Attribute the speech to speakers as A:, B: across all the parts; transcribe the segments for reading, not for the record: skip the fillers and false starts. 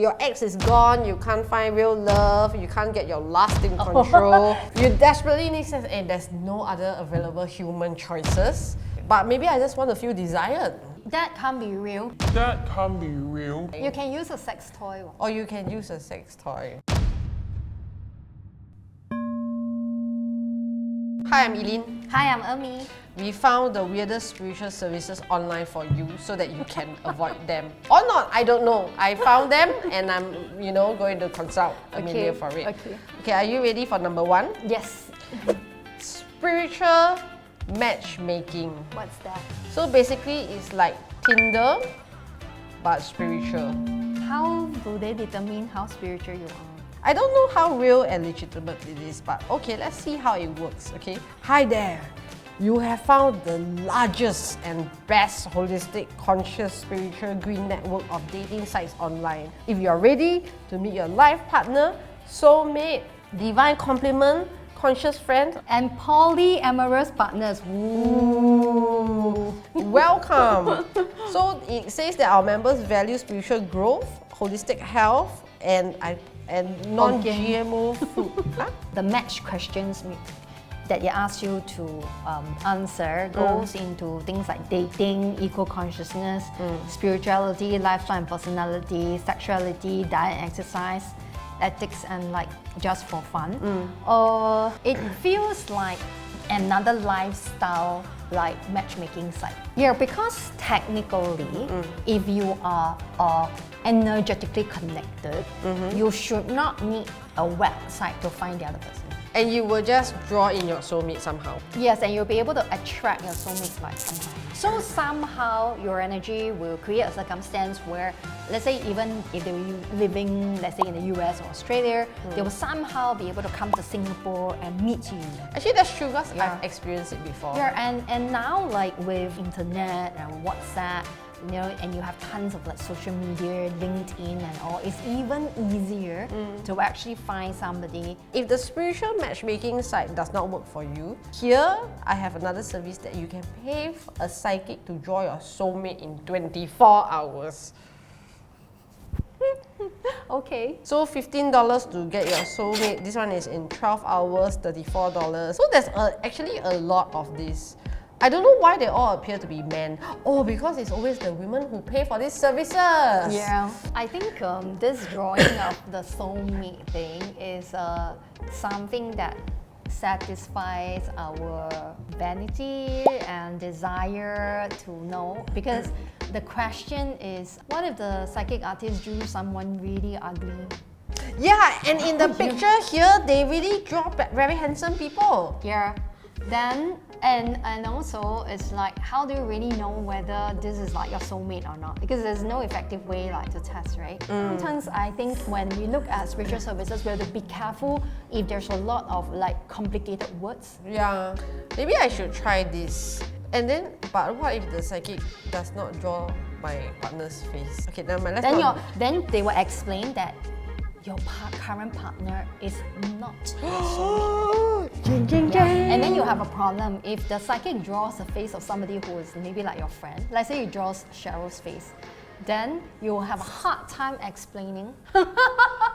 A: your ex is gone, you can't find real love, you can't get your lust in control, you desperately need sex and there's no other available human choices. But maybe I just want to feel desired.
B: That can't be real.
C: That can't be real.
B: You can use a sex toy.
A: Or you can use a sex toy. Hi, I'm Eileen.
B: Hi, I'm Emi.
A: We found the weirdest spiritual services online for you so that you can avoid them. Or not, I don't know. I found them and I'm, going to consult Amelia for it. Okay, are you ready for number 1?
B: Yes.
A: Spiritual matchmaking.
B: What's that?
A: So basically, it's like Tinder, but spiritual.
B: How do they determine how spiritual you are?
A: I don't know how real and legitimate it is, but okay, let's see how it works, okay? Hi there! You have found the largest and best holistic, conscious, spiritual green network of dating sites online. If you are ready to meet your life partner, soulmate, divine complement, conscious friend,
B: and polyamorous partners.
A: Ooh. Welcome! So it says that our members value spiritual growth, holistic health, and non-GMO food. Huh?
B: The match questions that it asks you to answer goes into things like dating, eco-consciousness, spirituality, lifestyle and personality, sexuality, diet and exercise, ethics, and like just for fun. It feels like another lifestyle like matchmaking site. Yeah, because technically, if you are energetically connected, you should not need a website to find the other person.
A: And you will just draw in your soulmate somehow.
B: Yes, and you'll be able to attract your soulmate like somehow. So somehow your energy will create a circumstance where, let's say even if they were living, let's say in the US or Australia, they will somehow be able to come to Singapore and meet you.
A: Actually, that's true because I've experienced it before.
B: Yeah, and now like with internet and WhatsApp, and you have tons of like social media, LinkedIn and all, it's even easier to actually find somebody.
A: If the spiritual matchmaking site does not work for you, here I have another service that you can pay a psychic to draw your soulmate in 24 hours.
B: Okay.
A: So $15 to get your soulmate. This one is in 12 hours, $34. So there's actually a lot of this. I don't know why they all appear to be men. Oh, because it's always the women who pay for these services.
B: Yeah, I think this drawing of the soulmate thing is something that satisfies our vanity and desire to know. Because the question is, what if the psychic artist drew someone really ugly?
A: Yeah, and in the picture here, they really draw very handsome people.
B: Yeah. Then and also it's like, how do you really know whether this is like your soulmate or not? Because there's no effective way like to test, right? Sometimes I think when we look at spiritual services, we have to be careful if there's a lot of like complicated words.
A: Yeah, maybe I should try this. And then, but what if the psychic does not draw my partner's face? Okay, never mind.
B: Then they will explain that your current partner is not your soulmate. And then you have a problem if the psychic draws the face of somebody who is maybe like your friend. Let's say he draws Cheryl's face. Then you'll have a hard time explaining.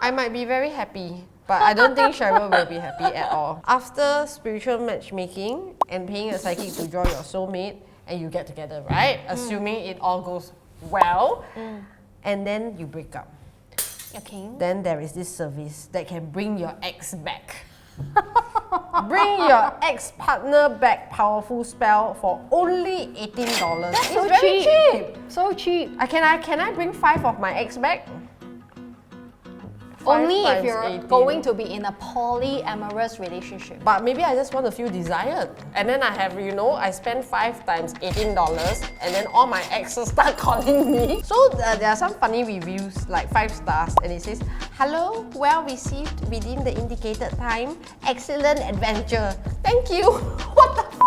A: I might be very happy, but I don't think Cheryl will be happy at all. After spiritual matchmaking and paying a psychic to draw your soulmate, and you get together, right? Assuming it all goes well, and then you break up.
B: Okay.
A: Then there is this service that can bring your ex back. Bring your ex-partner back powerful spell for only $18.
B: That's
A: it's
B: so
A: very cheap.
B: So cheap.
A: Can I bring 5 of my ex back?
B: Only if you're
A: 18.
B: going to be in a polyamorous relationship.
A: But maybe I just want to feel desired. And then I have, I spend 5 times $18 and then all my exes start calling me. So there are some funny reviews, like 5 stars, and it says, "Hello, well received within the indicated time. Excellent adventure. Thank you." What the f***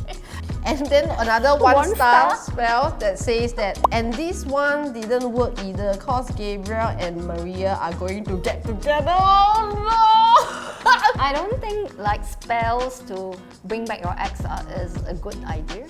A: is that? And then another one star spell that says that, "And this one didn't work either cause Gabriel and Maria are going to get together." Oh no!
B: I don't think like spells to bring back your ex is a good idea.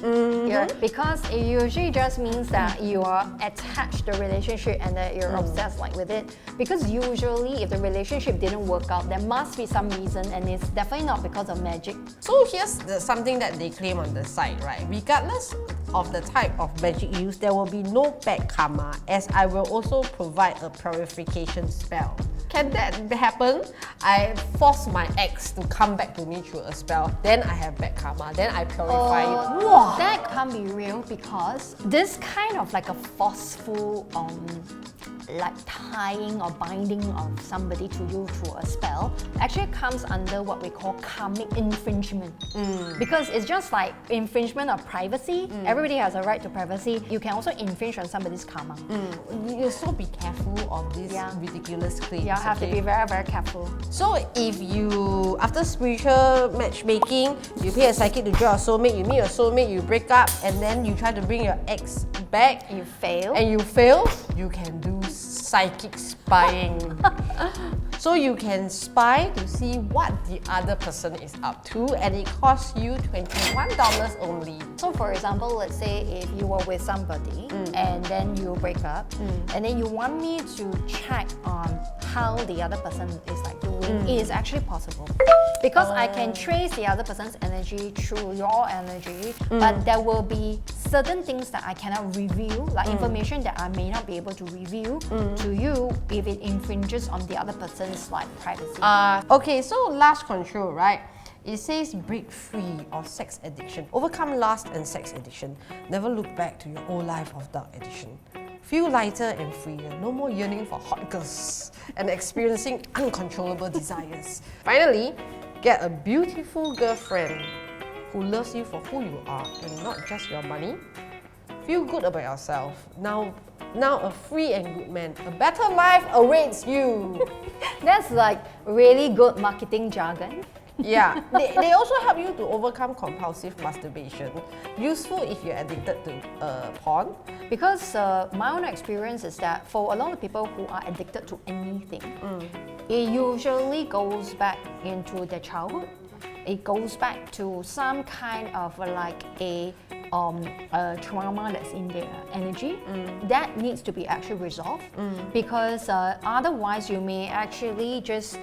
B: Yeah, because it usually just means that you are attached to the relationship and that you're obsessed like with it. Because usually if the relationship didn't work out, there must be some reason, and it's definitely not because of magic.
A: So here's something that they claim on the site, right? Regardless of the type of magic used, there will be no bad karma, as I will also provide a purification spell. Can that happen? I force my ex to come back to me through a spell, then I have bad karma, then I purify it. Wow.
B: That can't be real, because this kind of like a forceful like tying or binding of somebody to you through a spell actually comes under what we call karmic infringement. Because it's just like infringement of privacy. Everybody has a right to privacy. You can also infringe on somebody's karma.
A: You so be careful of these ridiculous claims.
B: You have to be very, very careful.
A: So if you, after spiritual matchmaking, you pay a psychic to draw a soulmate, you meet your soulmate, you break up, and then you try to bring your ex back,
B: You fail.
A: and you fail, you can do psychic spying. So you can spy to see what the other person is up to, and it costs you $21 only.
B: So for example, let's say if you were with somebody and then you break up, and then you want me to check on how the other person is like doing, it is actually possible. Because I can trace the other person's energy through your energy, but there will be certain things that I cannot reveal, like information that I may not be able to reveal to you if it infringes on the other person's like privacy.
A: Okay, so lust control, right? It says break free of sex addiction. Overcome lust and sex addiction. Never look back to your old life of dark addiction. Feel lighter and freer. No more yearning for hot girls and experiencing uncontrollable desires. Finally, get a beautiful girlfriend who loves you for who you are and not just your money. Feel good about yourself. Now a free and good man. A better life awaits you.
B: That's like really good marketing jargon.
A: Yeah, they also help you to overcome compulsive masturbation. Useful if you're addicted to porn.
B: Because my own experience is that for a lot of people who are addicted to anything, it usually goes back into their childhood. It goes back to some kind of like a trauma that's in their energy that needs to be actually resolved, because otherwise you may actually just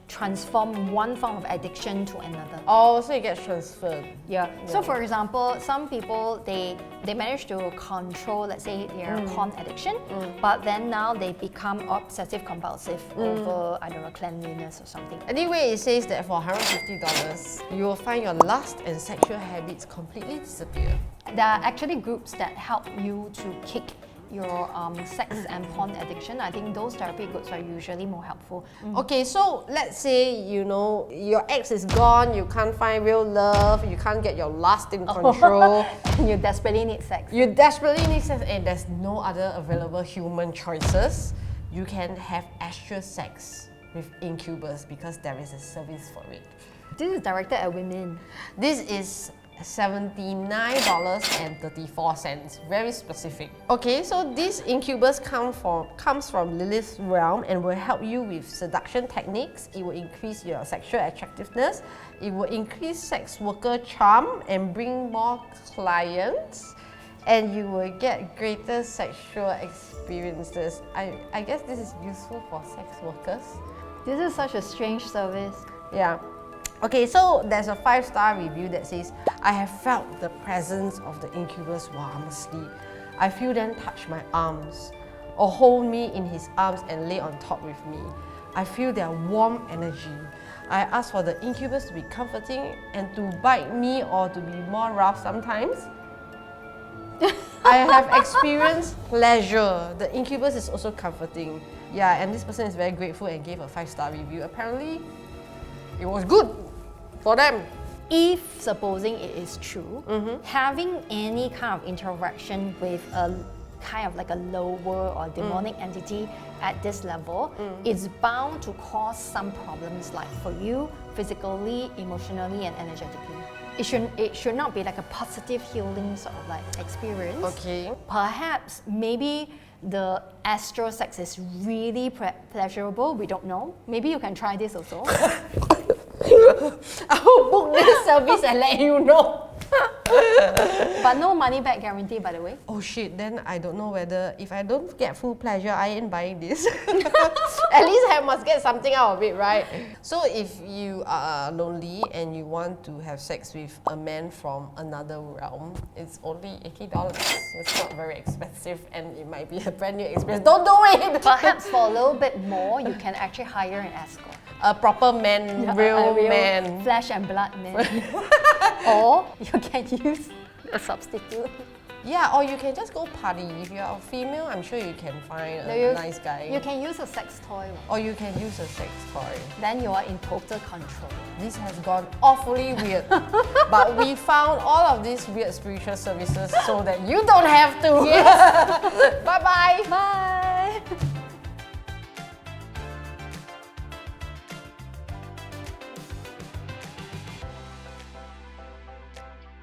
B: transform one form of addiction to another.
A: Oh, so it gets transferred.
B: Yeah. So for example, some people they manage to control, let's say, their porn addiction, but then now they become obsessive compulsive over, I don't know, cleanliness or something.
A: Anyway, it says that for $150, you will find your lust and sexual habits completely disappear.
B: There are actually groups that help you to kick your sex and porn addiction. I think those therapy groups are usually more helpful.
A: Okay, so let's say, you know, your ex is gone, you can't find real love, you can't get your lust in control.
B: And you desperately need sex.
A: You desperately need sex and there's no other available human choices. You can have astral sex with Incubus because there is a service for it.
B: This is directed at women.
A: This is $79.34, very specific. Okay, so this Incubus comes from Lilith's realm and will help you with seduction techniques. It will increase your sexual attractiveness. It will increase sex worker charm and bring more clients. And you will get greater sexual experiences. I guess this is useful for sex workers.
B: This is such a strange service.
A: Yeah. Okay, so there's a 5-star review that says, I have felt the presence of the Incubus while I'm asleep. I feel them touch my arms or hold me in his arms and lay on top with me. I feel their warm energy. I ask for the Incubus to be comforting and to bite me or to be more rough sometimes. I have experienced pleasure. The Incubus is also comforting. Yeah, and this person is very grateful and gave a 5-star review. Apparently, it was good for them.
B: If supposing it is true, having any kind of interaction with a kind of like a lower or demonic entity at this level is bound to cause some problems, like for you, physically, emotionally, and energetically. It should not be like a positive healing sort of like experience.
A: Okay.
B: Perhaps maybe the astral sex is really pleasurable. We don't know. Maybe you can try this also.
A: I will book this service and let you know.
B: But no money back guarantee, by the way.
A: Oh shit, then I don't know whether if I don't get full pleasure, I ain't buying this. At least I must get something out of it, right? So if you are lonely and you want to have sex with a man from another realm, it's only $80. It's not very expensive and it might be a brand new experience. Don't do it!
B: Perhaps for a little bit more, you can actually hire an escort.
A: A proper man, real man.
B: Flesh and blood man. Or you can use a substitute.
A: Yeah, or you can just go party. If you're a female, I'm sure you can find a nice guy.
B: You can use a sex toy.
A: Or you can use a sex toy.
B: Then you are in total control.
A: This has gone awfully weird. But we found all of these weird spiritual services so that you don't have to.
B: Yes.
A: Bye-bye.
B: Bye.